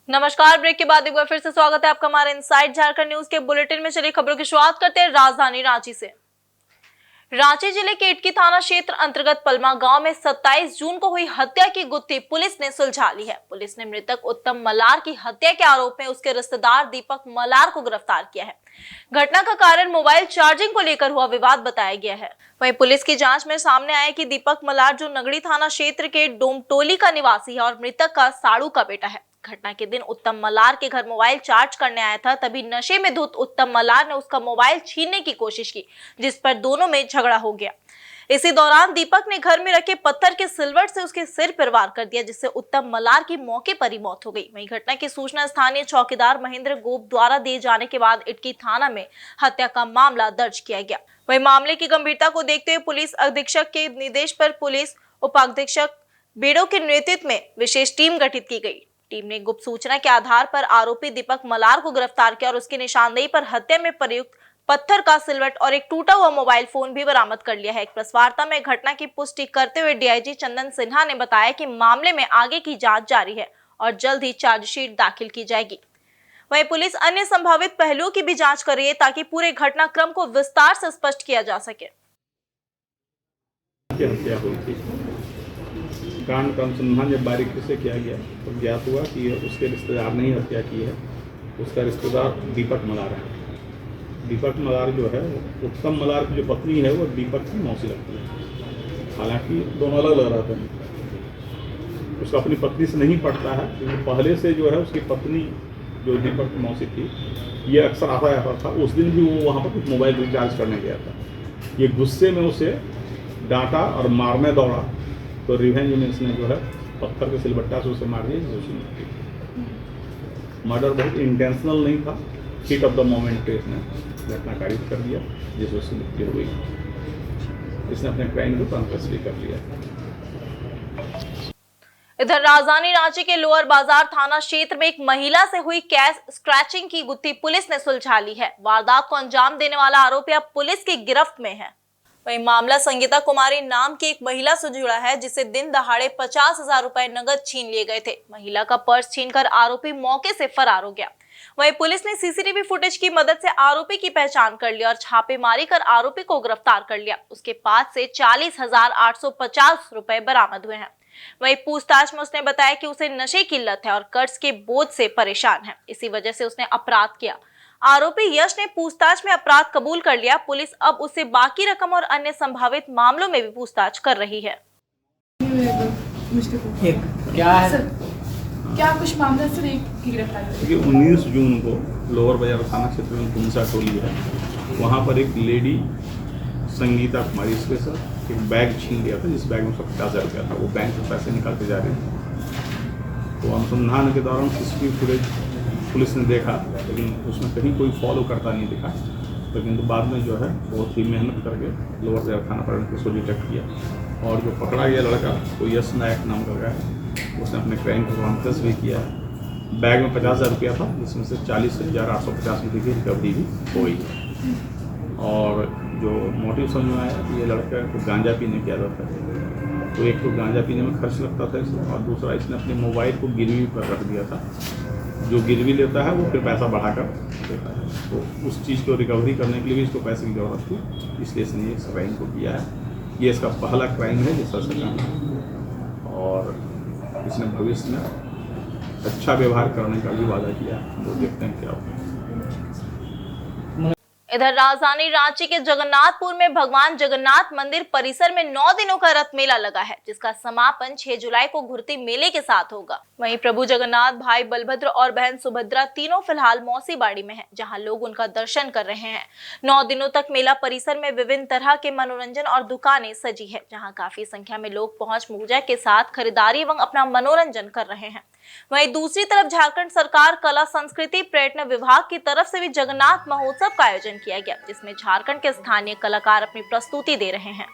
नमस्कार। ब्रेक के बाद एक बार फिर से स्वागत है आपका हमारे इनसाइड झारखंड न्यूज के बुलेटिन में। चलिए खबरों की शुरुआत करते हैं राजधानी रांची से। रांची जिले के इटकी थाना क्षेत्र अंतर्गत पलमा गांव में 27 जून को हुई हत्या की गुत्थी पुलिस ने सुलझा ली है। पुलिस ने मृतक उत्तम मलार की हत्या के आरोप में उसके रिश्तेदार दीपक मलार को गिरफ्तार किया है। घटना का कारण मोबाइल चार्जिंग को लेकर हुआ विवाद बताया गया है। वहीं पुलिस की जांच में सामने आया कि दीपक मलार जो नगड़ी थाना क्षेत्र के डोमटोली का निवासी है और मृतक का साड़ू का बेटा है। घटना के दिन उत्तम मलार के घर मोबाइल चार्ज करने आया था, तभी नशे में धुत उत्तम मलार ने उसका मोबाइल छीनने की कोशिश की, जिस पर दोनों में झगड़ा हो गया। इसी दौरान दीपक ने घर में रखे पत्थर के सिलवट से उसके सिर पर वार कर दिया, जिससे उत्तम मलार की मौके पर ही मौत हो गई। वहीं घटना की सूचना स्थानीय चौकीदार महेंद्र गोप द्वारा दिए जाने के बाद इटकी थाना में हत्या का मामला दर्ज किया गया। वहीं मामले की गंभीरता को देखते हुए पुलिस अधीक्षक के निर्देश पर पुलिस उपाधीक्षक बेड़ो के नेतृत्व में विशेष टीम गठित की गई। टीम ने गुप्त सूचना के आधार पर आरोपी दीपक मलार को गिरफ्तार किया और उसकी निशानदेही पर हत्या में प्रयुक्त पत्थर का सिलवट और एक टूटा हुआ मोबाइल फोन भी बरामद कर लिया है। एक प्रेस वार्ता में घटना की पुष्टि करते हुए डीआईजी चंदन सिन्हा ने बताया कि मामले में आगे की जांच जारी है और जल्द ही चार्जशीट दाखिल की जाएगी। वहीं पुलिस अन्य संभावित पहलुओं की भी जांच कर रही है ताकि पूरे घटनाक्रम को विस्तार से स्पष्ट किया जा सके। कांड का अनुसंधान जब बारीकी से किया गया तो ज्ञात हुआ कि उसके रिश्तेदार ने ही हत्या की है। उसका रिश्तेदार दीपक मलार है। दीपक मलार जो है उत्तम मलार की जो पत्नी है वो दीपक की मौसी लगती है। हालांकि दोनों अलग अलग रहते हैं। उसका अपनी पत्नी से नहीं पड़ता है क्योंकि पहले से जो है उसकी पत्नी जो दीपक की मौसी थी ये अक्सर आता जाता था। उस दिन भी वो वहाँ पर कुछ मोबाइल रिचार्ज करने गया था। ये गुस्से में उसे डांटा और मारने दौड़ा तो रिवेंज में इसने जो है पत्थर के सिलबट्टा से उसे मार दिया जिससे उसकी मृत्यु हुई। मर्डर बहुत इंटेंशनल नहीं था, हीट ऑफ द मोमेंट पे इसने घटना कारित कर दिया जिससे उसकी मृत्यु हो गई। इसने अपने क्राइम को कन्फेस भी कर लिया। इधर राजधानी रांची के लोअर बाजार थाना क्षेत्र में एक महिला से हुई कैश स्क्रैचिंग की गुत्थी पुलिस ने सुलझा ली है। वारदात को अंजाम देने वाला आरोपी अब पुलिस की गिरफ्त में है। वही मामला संगीता कुमारी नाम की एक महिला से जुड़ा है जिसे दिन दहाड़े 50,000 रुपए नगद छीन लिए गए थे। महिला का पर्स छीनकर आरोपी मौके से फरार हो गया। वहीं पुलिस ने सीसीटीवी फुटेज की मदद से आरोपी की पहचान कर ली और छापेमारी कर आरोपी को गिरफ्तार कर लिया। उसके पास से 40,850 रुपए बरामद हुए हैं। वहीं पूछताछ में उसने बताया कि उसे नशे की लत है और कर्ज के बोझ से परेशान है, इसी वजह से उसने अपराध किया। आरोपी यश ने पूछताछ में अपराध कबूल कर लिया। पुलिस अब उससे बाकी रकम और अन्य संभावित मामलों में भी पूछताछ कर रही है। क्या है सर, क्या कुछ मामला सर एक की गिरफ्तारी? 19 जून को लोअर बाजार थाना क्षेत्र में पुंसा टोली है, वहाँ पर एक लेडी संगीता कुमारी इसके साथ एक बैग छीन लिया था जिस बैग में 50,000 रुपया था। वो बैंक से पैसे निकालते जा रहे थे तो अनुसंधान के दौरान सीसीटीवी फुटेज पुलिस ने देखा लेकिन उसमें कहीं कोई फॉलो करता नहीं दिखा। लेकिन तो बाद में जो है बहुत ही मेहनत करके लोअर बाजार थाना पर उसको डिटेक्ट किया और जो पकड़ा गया लड़का वो यश नायक नाम का है। उसने अपने क्राइम को कन्फेस भी किया है। बैग में 50,000 रुपया था जिसमें से 40,850 रुपये की रिकवरी भी हुई है। और जो मोटिव समझ में आया ये लड़का को गांजा पीने की आदत है, तो एक तो गांजा पीने में खर्च लगता था इसमें और दूसरा इसने अपने मोबाइल को गिरवी पर रख दिया था। जो गिरवी लेता है वो फिर पैसा बढ़ाकर देता है, तो उस चीज़ को रिकवरी करने के लिए भी इसको पैसे की ज़रूरत थी, इसलिए इसने इस क्राइम को किया है। ये इसका पहला क्राइम है जिस तरह से और इसने भविष्य में अच्छा व्यवहार करने का भी वादा किया। वो देखते हैं क्या होता है। इधर राजधानी रांची के जगन्नाथपुर में भगवान जगन्नाथ मंदिर परिसर में 9 दिनों का रथ मेला लगा है, जिसका समापन 6 जुलाई को घुरती मेले के साथ होगा। वहीं प्रभु जगन्नाथ, भाई बलभद्र और बहन सुभद्रा तीनों फिलहाल मौसी बाड़ी में हैं, जहां लोग उनका दर्शन कर रहे हैं। 9 दिनों तक मेला परिसर में विभिन्न तरह के मनोरंजन और दुकानें सजी है, जहाँ काफी संख्या में लोग पहुंच पूजा के साथ खरीदारी एवं अपना मनोरंजन कर रहे हैं। वहीं दूसरी तरफ झारखंड सरकार कला संस्कृति पर्यटन विभाग की तरफ से भी जगन्नाथ महोत्सव का आयोजन किया गया, जिसमें झारखंड के स्थानीय कलाकार अपनी प्रस्तुति दे रहे हैं।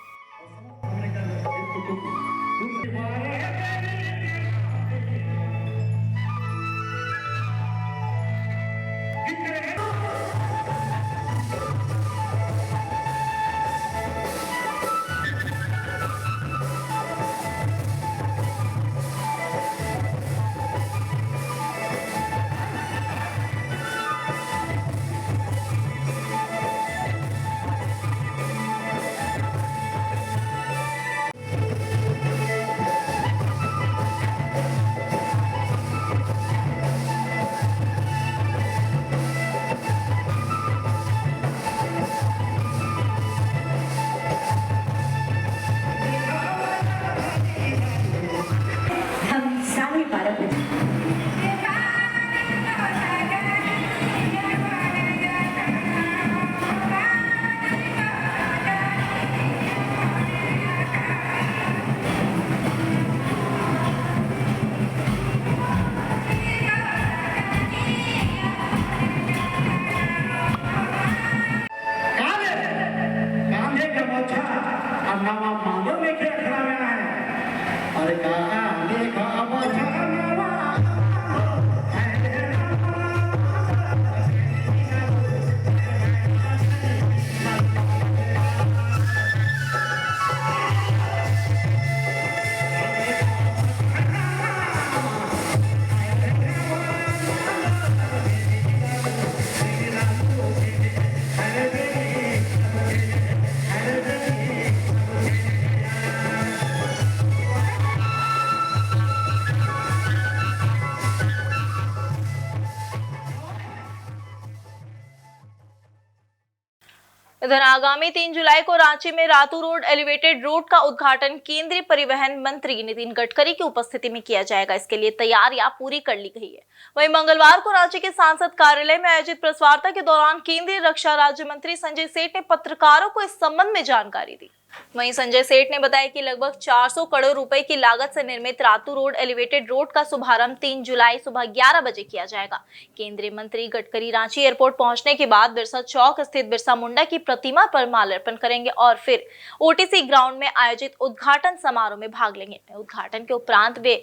इधर आगामी 3 जुलाई को रांची में रातू रोड एलिवेटेड रोड का उद्घाटन केंद्रीय परिवहन मंत्री नितिन गडकरी की उपस्थिति में किया जाएगा। इसके लिए तैयारियां पूरी कर ली गई है। वहीं मंगलवार को रांची के सांसद कार्यालय में आयोजित प्रेस वार्ता के दौरान केंद्रीय रक्षा राज्य मंत्री संजय सेठ ने पत्रकारों को इस संबंध में जानकारी दी। वहीं संजय सेठ ने बताया कि लगभग 400 करोड़ रुपए की लागत से निर्मित रातू रोड एलिवेटेड रोड का शुभारंभ 3 जुलाई सुबह 11 बजे किया जाएगा। केंद्रीय मंत्री गडकरी रांची एयरपोर्ट पहुंचने के बाद बिरसा चौक स्थित बिरसा मुंडा की प्रतिमा पर माल्यार्पण करेंगे और फिर ओटीसी ग्राउंड में आयोजित उद्घाटन समारोह में भाग लेंगे। उद्घाटन के उपरांत वे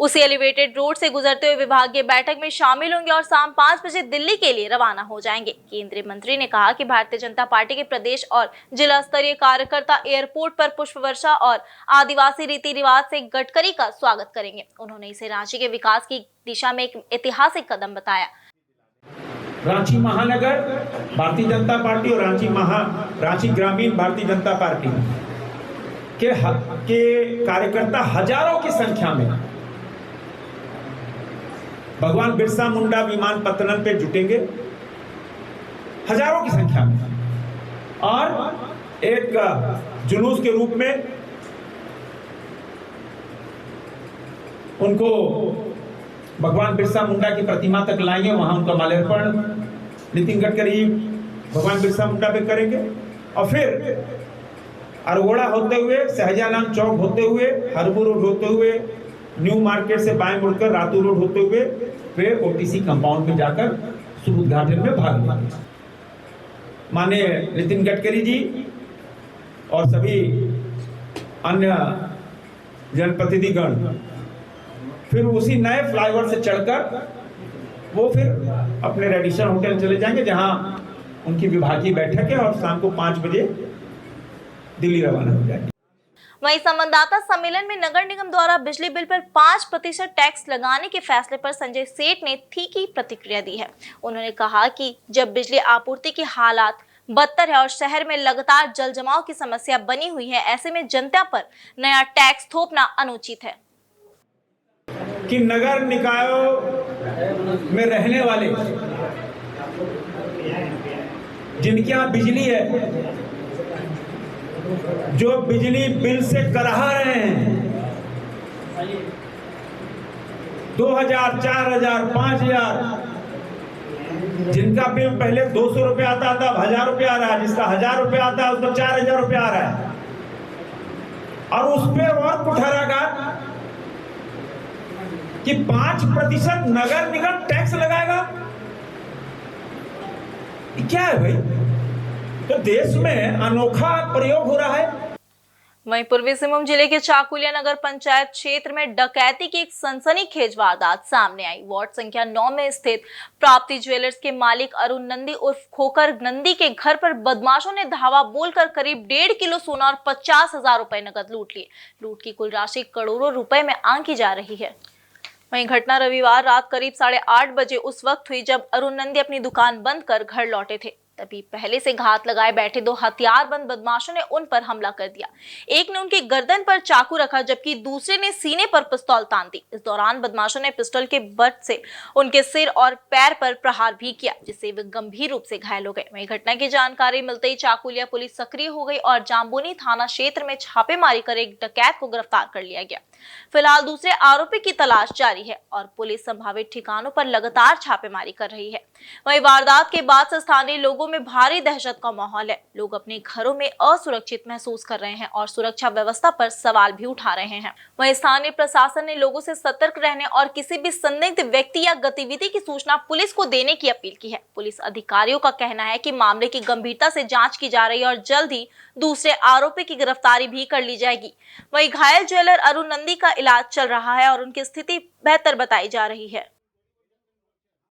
उसी एलिवेटेड रोड से गुजरते हुए विभागीय बैठक में शामिल होंगे और शाम 5 बजे दिल्ली के लिए रवाना हो जाएंगे। केंद्रीय मंत्री ने कहा कि भारतीय जनता पार्टी के प्रदेश और जिला स्तरीय कार्यकर्ता एयरपोर्ट पर पुष्प वर्षा और आदिवासी रीति रिवाज से गडकरी का स्वागत करेंगे। उन्होंने इसे रांची के विकास की दिशा में एक ऐतिहासिक कदम बताया। रांची महानगर भारतीय जनता पार्टी और रांची ग्रामीण भारतीय जनता पार्टी के कार्यकर्ता हजारों की संख्या में भगवान बिरसा मुंडा विमानपत्तनम पे जुटेंगे, हजारों की संख्या में, और एक जुलूस के रूप में उनको भगवान बिरसा मुंडा की प्रतिमा तक लाएंगे। वहां उनका माल्यार्पण नितिन गडकरी भगवान बिरसा मुंडा पे करेंगे और फिर अरगोड़ा होते हुए, शाहजहां चौक होते हुए, हरबू रोड होते हुए, न्यू मार्केट से बाएं मुड़कर रातू रोड होते हुए फिर ओटीसी कंपाउंड में जाकर शुभ उद्घाटन में भाग लेंगे। माननीय नितिन गडकरी जी और सभी अन्य जनप्रतिनिधिगण फिर उसी नए फ्लाईओवर से चढ़कर वो फिर अपने रेडिसन होटल चले जाएंगे, जहां उनकी विभागीय बैठक है और शाम को 5 बजे दिल्ली रवाना हो जाएंगे। वहीं संवाददाता सम्मेलन में नगर निगम द्वारा बिजली बिल पर 5% टैक्स लगाने के फैसले पर संजय सेठ ने तीखी प्रतिक्रिया दी है। उन्होंने कहा कि जब बिजली आपूर्ति की हालात बदतर है और शहर में लगातार जल जमाव की समस्या बनी हुई है, ऐसे में जनता पर नया टैक्स थोपना अनुचित है। कि नगर निकायों में रहने वाले जिनके यहाँ बिजली है, जो बिजली बिल से कराह रहे हैं 2000, 4000, 5000, जिनका बिल पहले 200 रुपये आता था, अब 1000 रुपये आ रहा है, जिसका 1000 रुपये आता है उसका 4000 रुपये आ रहा है, और उस पर और कुठाराघात कि 5% नगर निगम टैक्स लगाएगा। क्या है भाई? तो देश में अनोखा प्रयोग हो रहा है। वहीं पूर्वी सिंहभूम जिले के चाकुलिया नगर पंचायत क्षेत्र में डकैती की एक सनसनीखेज वारदात सामने आई। वार्ड संख्या 9 में स्थित प्राप्ति ज्वेलर्स के मालिक अरुण नंदी उर्फ खोकर नंदी के घर पर बदमाशों ने धावा बोलकर करीब 1.5 किलो सोना और 50,000 रुपए नकद लूट लिए। लूट की कुल राशि करोड़ों रुपए में आंकी जा रही है। वहीं घटना रविवार रात करीब 8:30 बजे उस वक्त हुई जब अरुण नंदी अपनी दुकान बंद कर घर लौटे थे। तभी पहले से घात लगाए बैठे 2 हथियारबंद बदमाशों ने उन पर हमला कर दिया। एक ने उनकी गर्दन पर चाकू रखा जबकि दूसरे ने सीने पर पिस्तौल तान दी। इस दौरान बदमाशों ने पिस्टल के बट से उनके सिर और पैर पर प्रहार भी किया, जिससे वे गंभीर रूप से घायल हो गए। वहीं घटना की जानकारी मिलते ही चाकुलिया पुलिस सक्रिय हो गई और जाम्बोनी थाना क्षेत्र में छापेमारी कर एक डकैत को गिरफ्तार कर लिया गया। फिलहाल दूसरे आरोपी की तलाश जारी है और पुलिस संभावित ठिकानों पर लगातार छापेमारी कर रही है। वहीं वारदात के बाद से स्थानीय लोगों में भारी दहशत का माहौल है। लोग अपने घरों में असुरक्षित महसूस कर रहे हैं और सुरक्षा व्यवस्था पर सवाल भी उठा रहे हैं। वहीं स्थानीय प्रशासन ने लोगों से सतर्क रहने और किसी भी संदिग्ध व्यक्ति या गतिविधि की सूचना पुलिस को देने की अपील की है। पुलिस अधिकारियों का कहना है कि मामले की गंभीरता से जांच की जा रही है और जल्द ही दूसरे आरोपी की गिरफ्तारी भी कर ली जाएगी। वहीं घायल ज्वेलर अरुण नंदी का इलाज चल रहा है और उनकी स्थिति बेहतर बताई जा रही है।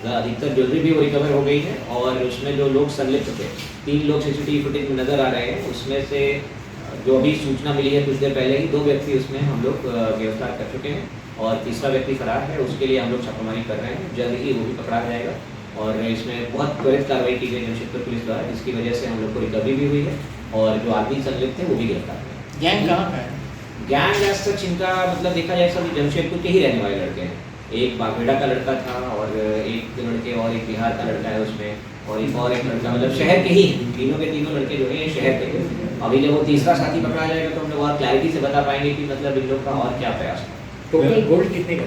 अधिकतर ज्वेलरी भी रिकवर हो गई है और उसमें जो लोग संलिप्त थे, 3 लोग सीसीटीवी फुटेज में नजर आ रहे हैं। उसमें से जो अभी सूचना मिली है कुछ देर पहले ही 2 व्यक्ति उसमें हम लोग गिरफ्तार कर चुके हैं और तीसरा व्यक्ति फरार है। उसके लिए हम लोग छापेमारी कर रहे हैं, जल्द ही वो भी पकड़ा जाएगा और इसमें बहुत त्वरित कार्रवाई की गई जमशेदपुर पुलिस द्वारा, जिसकी वजह से हम लोग को रिकवरी भी हुई है और जो आदमी संलिप्त थे वो भी गिरफ्तार है। गैंग कहाँ का है? गैंग एज सच इनका मतलब देखा जाए सब जमशेदपुर के ही रहने वाले लड़के हैं। एक बागेड़ा का लड़का था और एक लड़के और एक बिहार का लड़का है उसमें और एक लड़का मतलब शहर के ही तीनों के तीनों लड़के जो हैं शहर के। अभी जब वो तीसरा साथी पकड़ा जाएगा तो हम लोग और क्लैरिटी से बता पाएंगे कि मतलब इन लोग का और क्या प्रयास है। टोटल गोल्ड कितने का?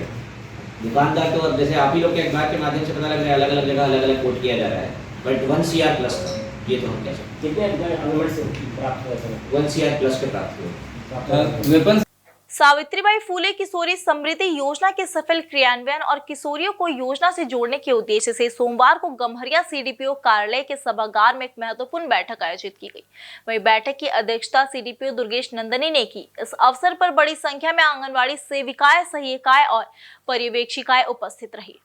दुकानदार तो अब जैसे आप ही लोग के अखबार के माध्यम से पता लग रहा है, अलग अलग जगह अलग अलग कोट किया जा रहा है, बट 1 CR प्लस था, ये तो हम कह सकते हैं। कितने से प्राप्त हुआ? 1 CR प्लस के प्राप्त हुए। सावित्रीबाई फूले किशोरी समृद्धि योजना के सफल क्रियान्वयन और किशोरियों को योजना से जोड़ने के उद्देश्य से सोमवार को गम्हरिया सीडीपीओ कार्यालय के सभागार में एक महत्वपूर्ण बैठक आयोजित की गई। वहीं बैठक की अध्यक्षता सीडीपीओ दुर्गेश नंदनी ने की। इस अवसर पर बड़ी संख्या में आंगनबाड़ी सेविकाएं, सहायिकाएं और पर्यवेक्षिकाएं उपस्थित रही।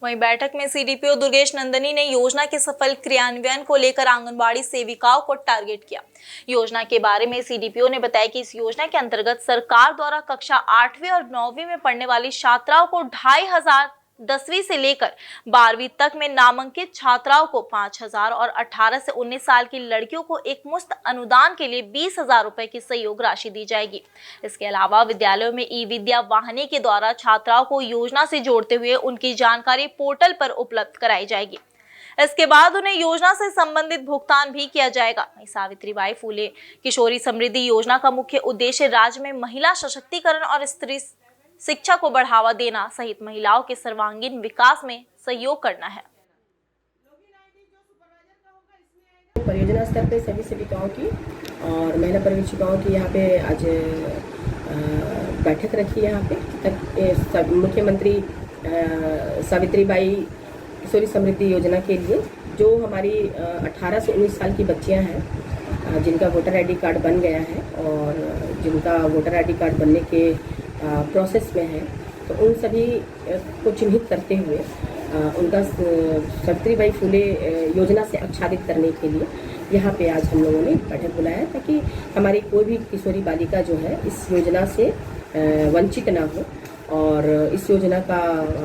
वहीं बैठक में सीडीपीओ दुर्गेश नंदनी ने योजना के सफल क्रियान्वयन को लेकर आंगनबाड़ी सेविकाओं को टारगेट किया। योजना के बारे में सीडीपीओ ने बताया कि इस योजना के अंतर्गत सरकार द्वारा कक्षा 8वीं और 9वीं में पढ़ने वाली छात्राओं को 2500, 10वीं से लेकर 12वीं तक में नामांकित छात्राओं को 5000 और 18 से 19 साल की लड़कियों को एक मुफ्त अनुदान के लिए 20,000 रुपए की सहयोग राशि दी जाएगी। इसके अलावा विद्यालयों में ई-विद्या वाहिनी के द्वारा छात्राओं को योजना से जोड़ते हुए उनकी जानकारी पोर्टल पर उपलब्ध कराई जाएगी। इसके बाद उन्हें योजना से संबंधित भुगतान भी किया जाएगा। सावित्रीबाई फूले किशोरी समृद्धि योजना का मुख्य उद्देश्य राज्य में महिला सशक्तिकरण और स्त्री शिक्षा को बढ़ावा देना सहित महिलाओं के सर्वांगीण विकास में सहयोग करना है। परियोजना स्तर पे सभी सेविकाओं की और महिला पर्यवेक्षिकाओं की यहाँ पे आज बैठक रखी है। यहाँ पे मुख्यमंत्री सावित्रीबाई किशोरी समृद्धि योजना के लिए जो हमारी 18 से 19 साल की बच्चियाँ हैं जिनका वोटर आईडी कार्ड बन गया है और जिनका वोटर आईडी कार्ड बनने के प्रोसेस में है, तो उन सभी को चिन्हित करते हुए उनका सावित्रीबाई फूले योजना से आच्छादित करने के लिए यहाँ पे आज हम लोगों ने बैठक बुलाया है, ताकि हमारी कोई भी किशोरी बालिका जो है इस योजना से वंचित ना हो और इस योजना का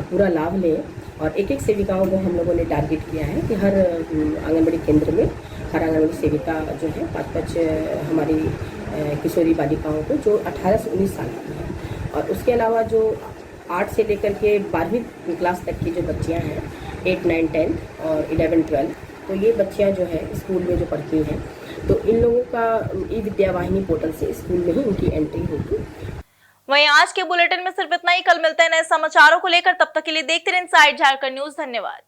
पूरा लाभ लें। और एक सेविकाओं को हम लोगों ने टारगेट किया है कि हर आंगनबाड़ी केंद्र में हर आंगनबाड़ी सेविका जो है 5-5 हमारी किशोरी बालिकाओं को जो 18 से 19 साल की है और उसके अलावा जो 8 से लेकर के 12वीं क्लास तक की जो बच्चियां हैं 8, 9, 10 और 11, 12, तो ये बच्चियां जो है स्कूल में जो पढ़ती हैं तो इन लोगों का ई-विद्या वाहिनी पोर्टल से स्कूल में ही उनकी एंट्री होगी। वहीं आज के बुलेटिन में सिर्फ इतना ही। कल मिलते हैं नए समाचारों को लेकर, तब तक के लिए देखते रहिए इनसाइड झारखंड न्यूज। धन्यवाद।